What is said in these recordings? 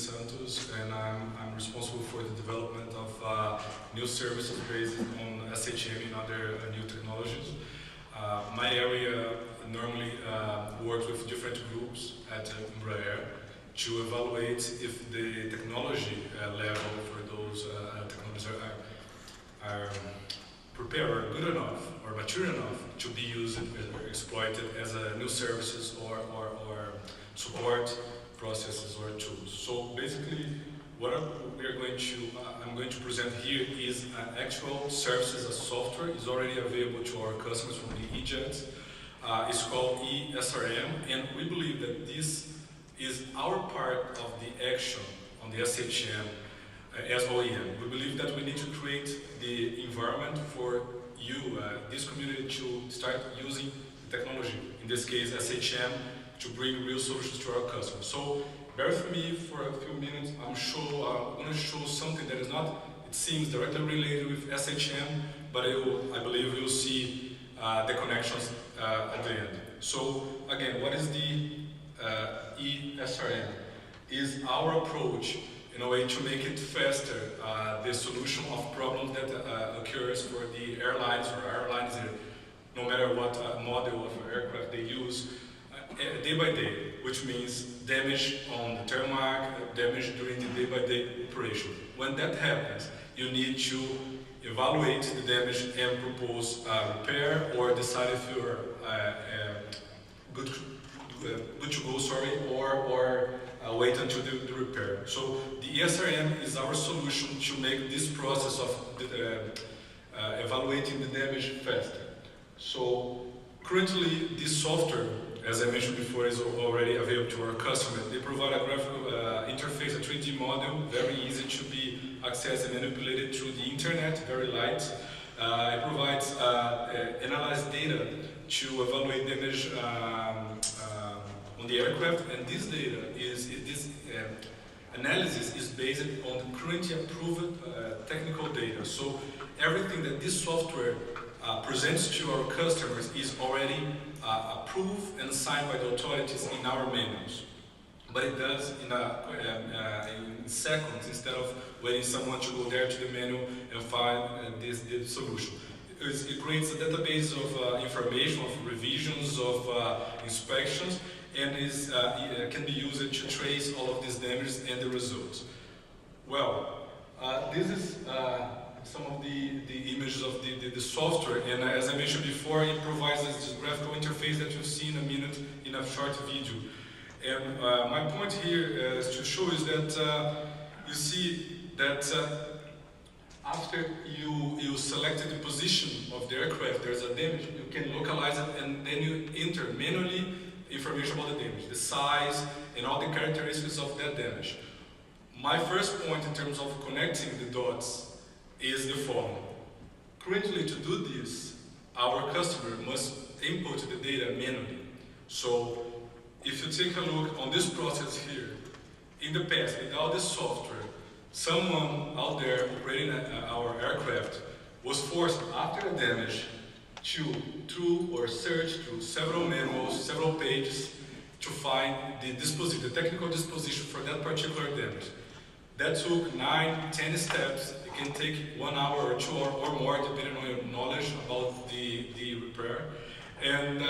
Santos, and I'm responsible for the development of new services based on SHM and other new technologies. My area normally works with different groups at Embraer to evaluate if the technology level for those technologies are prepared or good enough or mature enough to be used or exploited as new services or support processes or tools. So basically, what I'm going to present here is actual services as software is already available to our customers from the EJET. It's called SRM, and we believe that this is our part of the action on the SHM as OEM. We believe that we need to create the environment for you, this community, to start using technology, in this case SHM, to bring real solutions to our customers. So bear with me for a few minutes. I'm going to show something that is not, it seems, directly related with SHM, but I believe you'll see the connections at the end. So again, what is the SRM? Is our approach in a way to make it faster, the solution of problems that occurs for the airlines no matter what model of aircraft they use, day by day, which means damage on the tarmac, damage during the day-by-day operation. When that happens, you need to evaluate the damage and propose repair, or decide if you're good to go, or wait until the repair. So the SRM is our solution to make this process of evaluating the damage faster. So currently, this software, as I mentioned before, is already available to our customers. They provide a graphical interface, a 3D model, very easy to be accessed and manipulated through the internet, very light. It provides analyzed data to evaluate damage on the aircraft, and this data this analysis is based on currently approved technical data. So everything that this software presents to our customers is already approved and signed by the authorities in our manuals. But it does in seconds, instead of waiting someone to go there to the manual and find the solution. It creates a database of information, of revisions, of inspections, and can be used to trace all of these damages and the results. Well, this is some of the images of the software, and as I mentioned before, it provides us this graphical interface that you'll see in a minute in a short video. And my point here is to show is that you see that after you selected the position of the aircraft, there's a damage, you can localize it, and then you enter manually information about the damage, the size, and all the characteristics of that damage. My first point in terms of connecting the dots is the following. Currently, to do this, our customer must input the data manually. So, if you take a look on this process here, in the past, without this software, someone out there operating our aircraft was forced, after the damage, to search through several manuals, several pages, to find the technical disposition for that particular damage. That took 9, 10 steps. It can take 1 hour or 2 hours or more, depending on your knowledge about the repair. And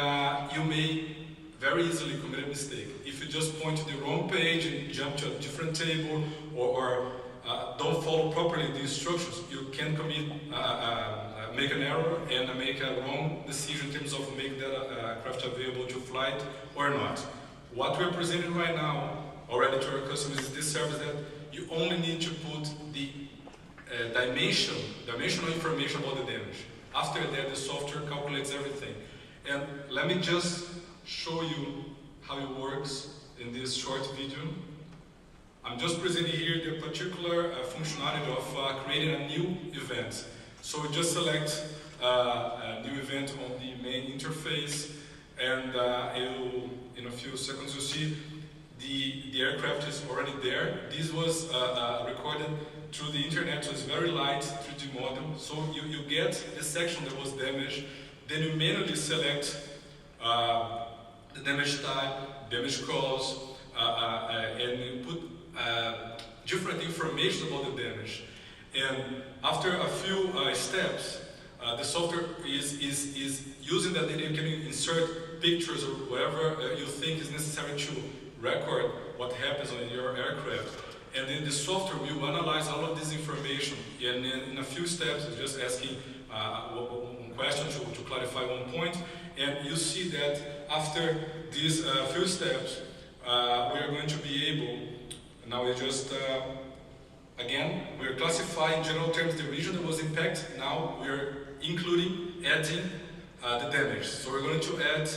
you may very easily commit a mistake. If you just point to the wrong page and jump to a different table, or don't follow properly the instructions, you can make an error and make a wrong decision in terms of making that craft available to flight or not. What we're presenting right now already to our customers is this service that you only need to put the dimensional information about the damage. After that, the software calculates everything. And let me just show you how it works in this short video. I'm just presenting here the particular functionality of creating a new event. So we just select a new event on the main interface, and in a few seconds you'll see the aircraft is already there. This was recorded through the internet, so it's very light 3D model. So you get the section that was damaged, then you manually select the damage type, damage cause, and you put different information about the damage. And after a few steps, the software is using that data. You can insert pictures or whatever you think is necessary to record what happens on your aircraft. And then the software will analyze all of this information. And in a few steps, it's just asking one question to clarify one point. And you see that after these few steps, we are going to be able, now we just, again, we're classifying in general terms the region that was impacted. Now we're adding the damage. So we're going to add,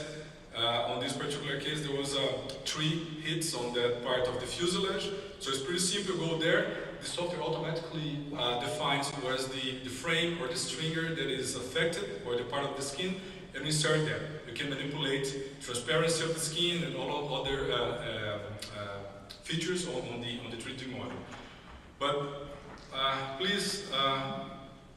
on this particular case, there was 3 hits on that part of the fuselage. So it's pretty simple. Go there, the software automatically defines where's the frame or the stringer that is affected, or the part of the skin, and we start there. You can manipulate transparency of the skin and all other features on the 3D model. But please,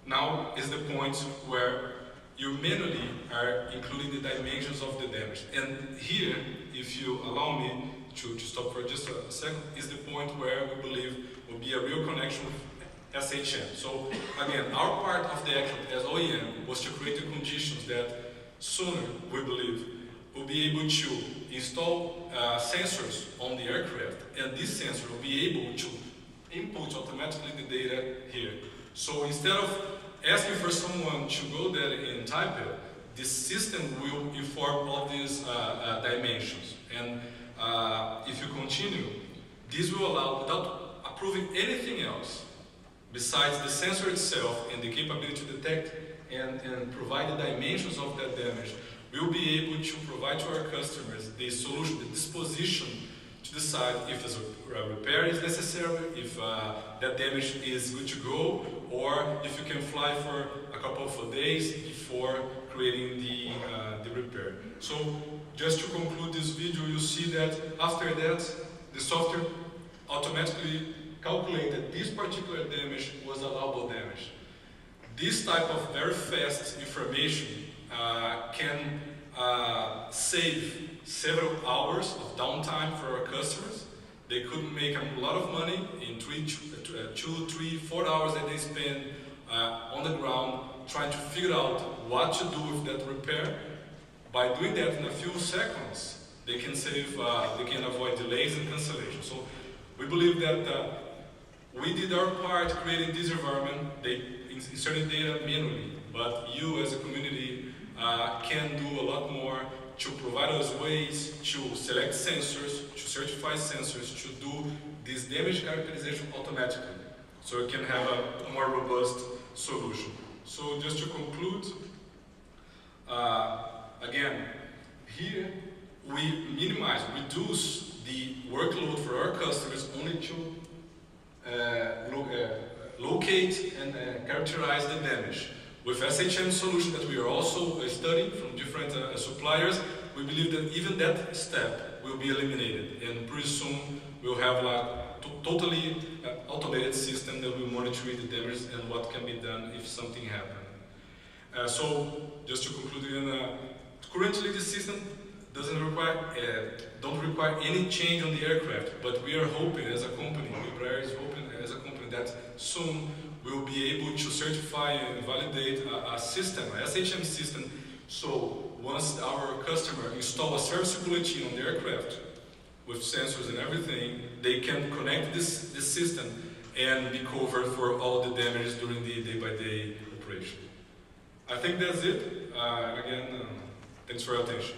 now is the point where you manually are including the dimensions of the damage. And here, if you allow me to stop for just a second, is the point where we believe will be a real connection with SHM. So again, our part of the action as OEM was to create the conditions that sooner, we believe, we'll be able to install sensors on the aircraft, and this sensor will be able to input automatically the data here. So instead of asking for someone to go there and type it, the system will inform all these dimensions. And if you continue, this will allow, without approving anything else, besides the sensor itself and the capability to detect and provide the dimensions of that damage, we'll be able to provide to our customers the solution, the disposition to decide if a repair is necessary, if that damage is good to go, or if you can fly for a couple of days before creating the repair. So just to conclude this video, you see that after that, the software automatically calculated this particular damage was allowable damage. This type of very fast information can save several hours of downtime for our customers. They could make a lot of money in 2, 3, 4 hours that they spend on the ground trying to figure out what to do with that repair. By doing that in a few seconds, they can save, they can avoid delays and cancellations. So we believe that we did our part creating this environment. They inserted data manually, but you as a community can do a lot more to provide us ways to select sensors, to certify sensors, to do this damage characterization automatically, so we can have a more robust solution. So just to conclude, again, here we reduce the workload for our customers only to locate and characterize the damage. With SHM solution that we are also studying from different suppliers, we believe that even that step will be eliminated, and pretty soon we'll have like totally automated system that will monitor the damage and what can be done if something happens. So just to conclude again, currently the system don't require any change on the aircraft, but we are hoping as a company, Embraer is hoping as a company that soon we'll be able to certify and validate a system, a SHM system, so once our customer install a service bulletin on the aircraft with sensors and everything, they can connect this system and be covered for all the damages during the day-by-day operation. I think that's it. Again, thanks for your attention.